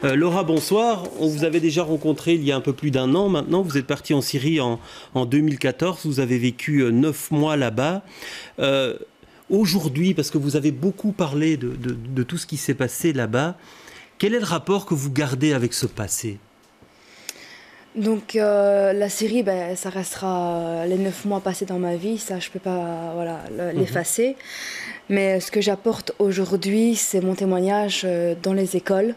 Laura, bonsoir. On vous avait déjà rencontré il y a un peu plus d'un an maintenant. Vous êtes partie en Syrie en 2014. Vous avez vécu 9 mois là-bas. Aujourd'hui, parce que vous avez beaucoup parlé de tout ce qui s'est passé là-bas, quel est le rapport que vous gardez avec ce passé ? Donc la Syrie, ça restera les 9 mois passés dans ma vie, ça je peux pas l'effacer. Mais ce que j'apporte aujourd'hui, c'est mon témoignage dans les écoles.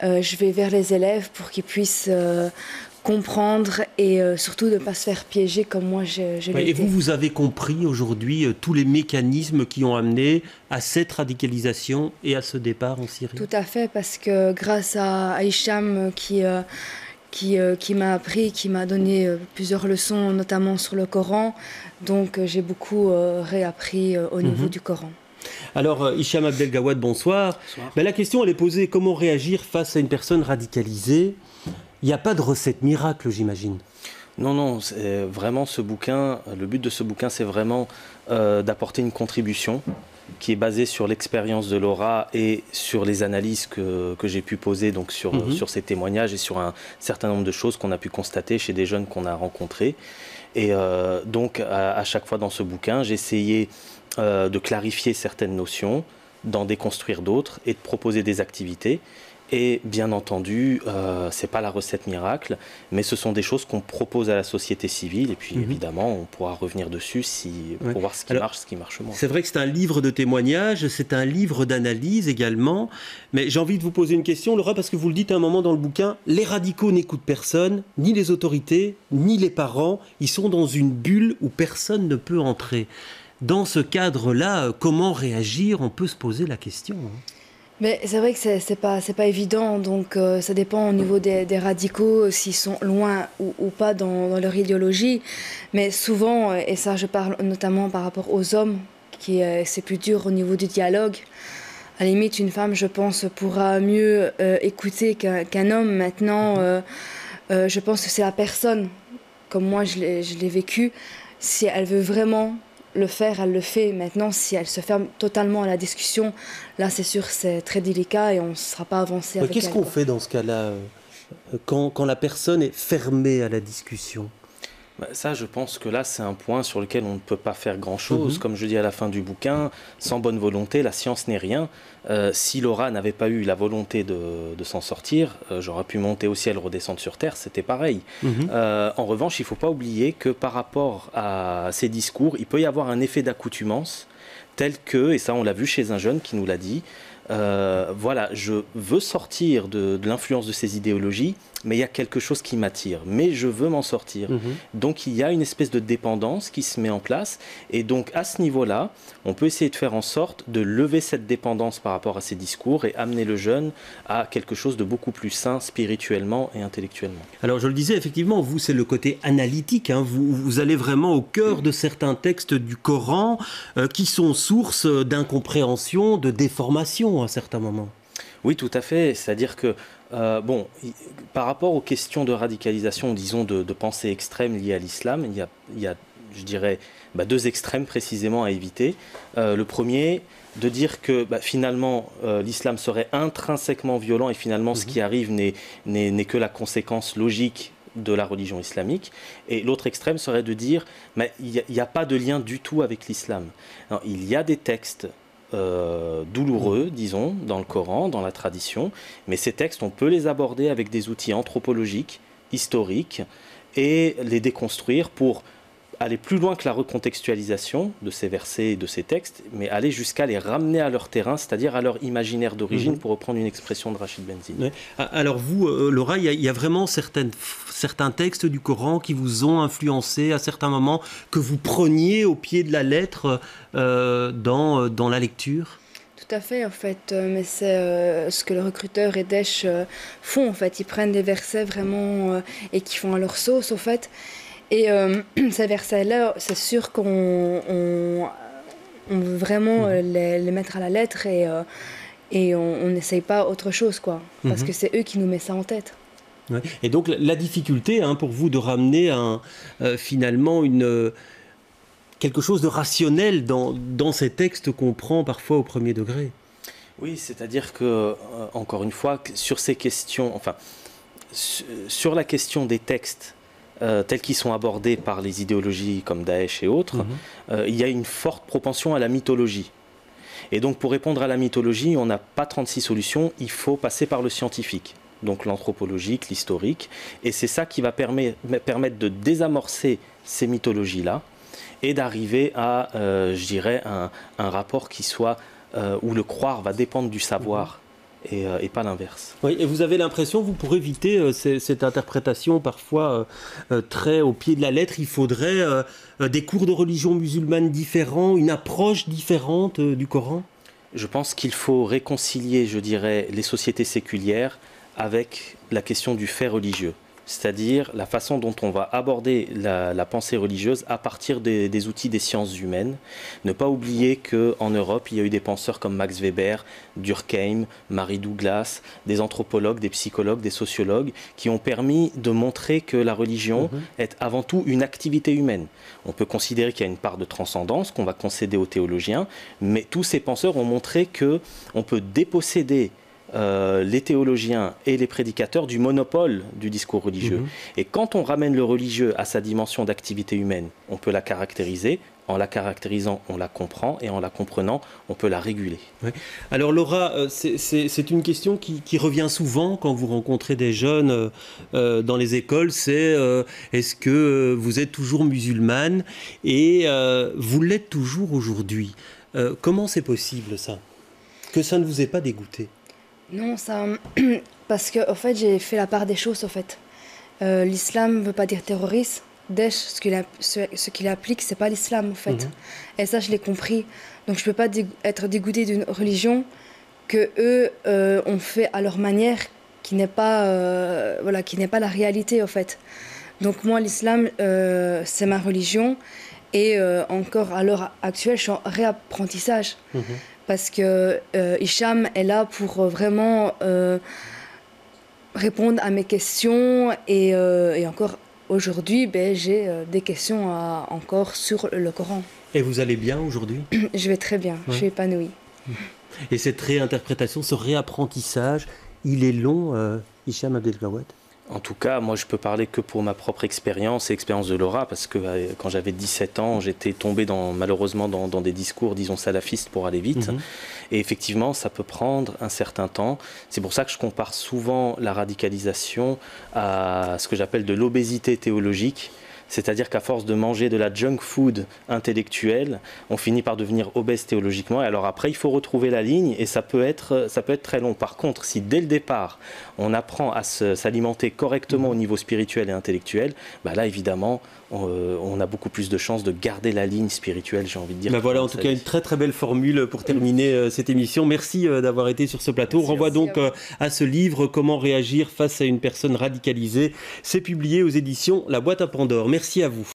Je vais vers les élèves pour qu'ils puissent comprendre et surtout ne pas se faire piéger comme moi je l'ai été. Et vous avez compris aujourd'hui tous les mécanismes qui ont amené à cette radicalisation et à ce départ en Syrie ? Tout à fait, parce que grâce à Hicham qui m'a appris, qui m'a donné plusieurs leçons, notamment sur le Coran. Donc j'ai beaucoup réappris au niveau du Coran. Alors, Hicham Abdelgawad, bonsoir. Bonsoir. La question, elle est posée, comment réagir face à une personne radicalisée ? Il n'y a pas de recette miracle, j'imagine. Non, c'est vraiment ce bouquin, le but de ce bouquin, c'est vraiment d'apporter une contribution qui est basée sur l'expérience de Laura et sur les analyses que j'ai pu poser donc sur ces témoignages et sur un certain nombre de choses qu'on a pu constater chez des jeunes qu'on a rencontrés. Et donc, à chaque fois dans ce bouquin, j'ai essayé de clarifier certaines notions, d'en déconstruire d'autres et de proposer des activités. Et bien entendu, ce n'est pas la recette miracle, mais ce sont des choses qu'on propose à la société civile. Et puis évidemment, on pourra revenir dessus pour voir ce qui marche, ce qui marche moins. C'est vrai que c'est un livre de témoignages, c'est un livre d'analyse également. Mais j'ai envie de vous poser une question, Laura, parce que vous le dites à un moment dans le bouquin, les radicaux n'écoutent personne, ni les autorités, ni les parents. Ils sont dans une bulle où personne ne peut entrer. Dans ce cadre-là, comment réagir ? On peut se poser la question. Mais c'est vrai que c'est pas évident, donc ça dépend au niveau des radicaux, s'ils sont loin ou pas dans leur idéologie. Mais souvent, et ça je parle notamment par rapport aux hommes, c'est plus dur au niveau du dialogue. À la limite, une femme, je pense, pourra mieux écouter qu'un homme. Maintenant, je pense que c'est la personne, comme moi je l'ai vécu, si elle veut vraiment le faire, elle le fait. Maintenant, si elle se ferme totalement à la discussion, là, c'est sûr, c'est très délicat et on ne sera pas avancé avec elle. Qu'est-ce qu'on fait dans ce cas-là, quand la personne est fermée à la discussion ? Ça, je pense que là, c'est un point sur lequel on ne peut pas faire grand-chose. Comme je dis à la fin du bouquin, sans bonne volonté, la science n'est rien. Si Laura n'avait pas eu la volonté de s'en sortir, j'aurais pu monter au ciel, redescendre sur terre, c'était pareil. En revanche, il ne faut pas oublier que par rapport à ces discours, il peut y avoir un effet d'accoutumance tel que, et ça on l'a vu chez un jeune qui nous l'a dit, voilà, je veux sortir de l'influence de ces idéologies, mais il y a quelque chose qui m'attire, mais je veux m'en sortir. Donc il y a une espèce de dépendance qui se met en place, et donc à ce niveau-là, on peut essayer de faire en sorte de lever cette dépendance par rapport à ces discours et amener le jeune à quelque chose de beaucoup plus sain spirituellement et intellectuellement. Alors je le disais, effectivement, vous c'est le côté analytique, hein. Vous allez vraiment au cœur de certains textes du Coran qui sont source d'incompréhension, de déformation à certains moments. Oui, tout à fait. C'est-à-dire que, par rapport aux questions de radicalisation, disons de pensée extrême liées à l'islam, il y a, je dirais, deux extrêmes précisément à éviter. Le premier, de dire que finalement l'islam serait intrinsèquement violent et finalement ce qui arrive n'est que la conséquence logique de la religion islamique. Et l'autre extrême serait de dire il n'y a pas de lien du tout avec l'islam. Il y a des textes douloureux, disons, dans le Coran, dans la tradition, mais ces textes, on peut les aborder avec des outils anthropologiques, historiques, et les déconstruire pour aller plus loin que la recontextualisation de ces versets et de ces textes, mais aller jusqu'à les ramener à leur terrain, c'est-à-dire à leur imaginaire d'origine, pour reprendre une expression de Rachid Benzine. Ouais. Alors vous, Laura, il y a vraiment certains textes du Coran qui vous ont influencé à certains moments, que vous preniez au pied de la lettre dans la lecture ? Tout à fait, en fait, mais c'est ce que le recruteur et Daesh font, en fait. Ils prennent des versets vraiment et qui font à leur sauce, en fait. Et ces versets-là, c'est sûr qu'on veut vraiment les mettre à la lettre et on n'essaye pas autre chose, quoi. Parce que c'est eux qui nous mettent ça en tête. Ouais. Et donc la difficulté pour vous de ramener finalement quelque chose de rationnel dans ces textes qu'on prend parfois au premier degré. Oui, c'est-à-dire que, encore une fois, sur ces questions, enfin, sur la question des textes tels qu'ils sont abordés par les idéologies comme Daesh et autres, il y a une forte propension à la mythologie. Et donc, pour répondre à la mythologie, on n'a pas 36 solutions, il faut passer par le scientifique. Donc l'anthropologique, l'historique. Et c'est ça qui va permettre de désamorcer ces mythologies-là et d'arriver à, je dirais, un rapport qui soit où le croire va dépendre du savoir et pas l'inverse. Oui, et vous avez l'impression, vous, pour éviter cette interprétation parfois très au pied de la lettre, il faudrait des cours de religion musulmane différents, une approche différente du Coran? Je pense qu'il faut réconcilier, je dirais, les sociétés séculières avec la question du fait religieux, c'est-à-dire la façon dont on va aborder la pensée religieuse à partir des outils des sciences humaines. Ne pas oublier qu'en Europe, il y a eu des penseurs comme Max Weber, Durkheim, Mary Douglas, des anthropologues, des psychologues, des sociologues, qui ont permis de montrer que la religion est avant tout une activité humaine. On peut considérer qu'il y a une part de transcendance qu'on va concéder aux théologiens, mais tous ces penseurs ont montré qu'on peut déposséder les théologiens et les prédicateurs du monopole du discours religieux. Et quand on ramène le religieux à sa dimension d'activité humaine, on peut la caractériser. En la caractérisant, on la comprend, et en la comprenant, on peut la réguler. Oui. Alors Laura, c'est une question qui revient souvent quand vous rencontrez des jeunes dans les écoles, c'est est-ce que vous êtes toujours musulmane et vous l'êtes toujours aujourd'hui? Comment c'est possible ça? Que ça ne vous ait pas dégoûté? Non, ça, parce que, en fait, j'ai fait la part des choses, en fait. L'islam ne veut pas dire terroriste. Daesh, ce qu'il applique, c'est pas l'islam, en fait. Et ça, je l'ai compris. Donc, je peux pas être dégoûtée d'une religion que eux ont fait à leur manière, qui n'est pas, voilà, qui n'est pas la réalité, en fait. Donc, moi, l'islam, c'est ma religion. Et encore à l'heure actuelle, je suis en réapprentissage. Parce que Hicham est là pour vraiment répondre à mes questions et encore aujourd'hui, j'ai des questions encore sur le Coran. Et vous allez bien aujourd'hui? Je vais très bien, je suis épanouie. Et cette réinterprétation, ce réapprentissage, il est long, Hicham Abdelgawad? En tout cas, moi je peux parler que pour ma propre expérience et l'expérience de Laura, parce que quand j'avais 17 ans, j'étais tombé malheureusement dans des discours, disons, salafistes pour aller vite. Et effectivement, ça peut prendre un certain temps. C'est pour ça que je compare souvent la radicalisation à ce que j'appelle de l'obésité théologique. C'est-à-dire qu'à force de manger de la junk food intellectuelle, on finit par devenir obèse théologiquement. Et alors après, il faut retrouver la ligne et ça peut être très long. Par contre, si dès le départ, on apprend à s'alimenter correctement au niveau spirituel et intellectuel, là, évidemment, on a beaucoup plus de chances de garder la ligne spirituelle, j'ai envie de dire. Voilà, en tout cas, une très très belle formule pour terminer cette émission. Merci d'avoir été sur ce plateau. On renvoie donc à ce livre, Comment réagir face à une personne radicalisée. C'est publié aux éditions La Boîte à Pandore. Merci à vous.